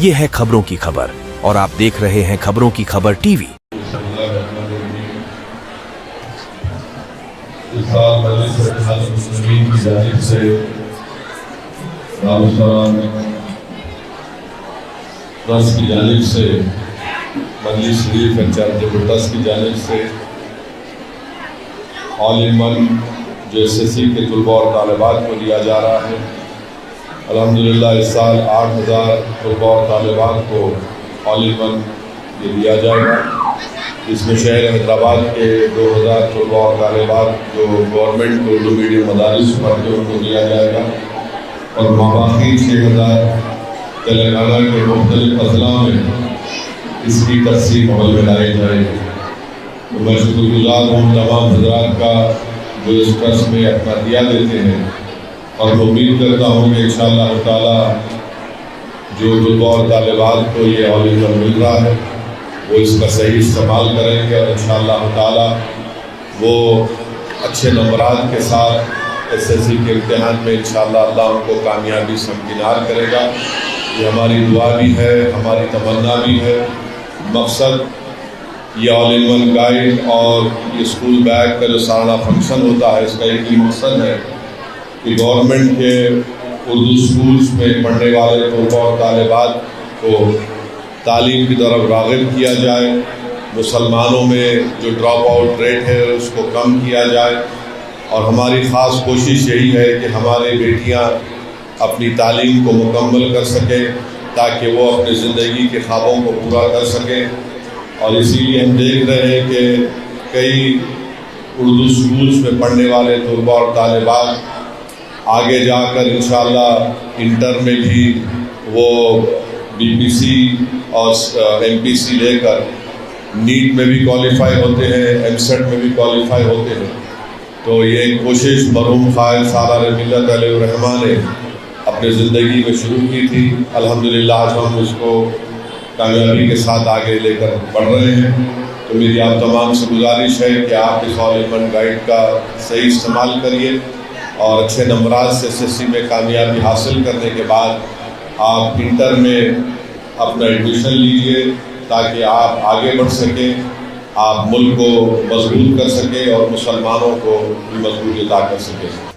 ये है खबरों की खबर और आप देख रहे हैं खबरों की खबर टीवी। इस साल मजलिस इत्तेहाद-उल-मुस्लिमीन की जानिब से दारुस्सलाम ट्रस्ट की जानिब से मजलिस शरीफ एंड चैरिटेबल ट्रस्ट की जानिब से ऑल इन वन जो SSC के तलबा और तालिबात को दिया जा रहा है। अल्हम्दुलिल्लाह इस साल 8000 तलबा और तालिबात को ऑल इन वन ये दिया जाएगा। इसमें शहर हैदराबाद के 2000 तलबा और तालिबात जो गवर्नमेंट उर्दू मीडियम मदारिस पढ़ते हैं उनको दिया जाएगा और बाकी 6000 तेलंगाना के मुख्तलिफ अजला में इसकी तक़सीम अमल में लाई जाएगी। तो मैं शुक्रगुज़ार हूँ तमाम हज़रात का जो इस ट्रस्ट में अपना दिया देते हैं और मैं उम्मीद करता हूँ कि इंशाअल्लाह ताला जो तलबा और तालिबात को ये ऑल इन वन मिल रहा है वो इसका सही इस्तेमाल करेंगे और इंशाअल्लाह ताला वो अच्छे नंबरात के साथ SSC के इम्तिहान में इंशाअल्लाह अल्लाह उनको कामयाबी से हमकिनार करेगा। ये हमारी दुआ भी है, हमारी तमन्ना भी है। मकसद ये ऑल इन वन गाइड और ये स्कूल बैग का जो सालाना फंक्शन होता है इसका एक ही मकसद है कि गवर्नमेंट के उर्दू स्कूल्स में पढ़ने वाले तलबा और तालिबात को तालीम की तरफ राग़िब किया जाए, मुसलमानों में जो ड्रॉप आउट रेट है उसको कम किया जाए और हमारी ख़ास कोशिश यही है कि हमारी बेटियां अपनी तालीम को मुकम्मल कर सकें ताकि वो अपनी ज़िंदगी के ख्वाबों को पूरा कर सकें। और इसीलिए हम देख रहे हैं कि कई उर्दू स्कूल्स में पढ़ने वाले तलबा और तालिबात आगे जाकर इंशाअल्लाह इंटर में भी वो BPC और MPC लेकर नीट में भी क्वालिफाई होते हैं, MSET में भी क्वालिफाई होते हैं। तो ये कोशिश मरहूम क़ायद सालार मिल्लत अलैहिर्रहमा ने अपनी ज़िंदगी में शुरू की थी। अल्हम्दुलिल्लाह आज हम उसको कामयाबी के साथ आगे लेकर बढ़ रहे हैं। तो मेरी आप तमाम से गुजारिश है कि आप इस ऑल इन वन गाइड का सही इस्तेमाल करिए और अच्छे नंबरात से SSC में कामयाबी हासिल करने के बाद आप इंटर में अपना एडमिशन लीजिए ताकि आप आगे बढ़ सकें, आप मुल्क को मजबूत कर सकें और मुसलमानों को भी मजबूती अता कर सकें।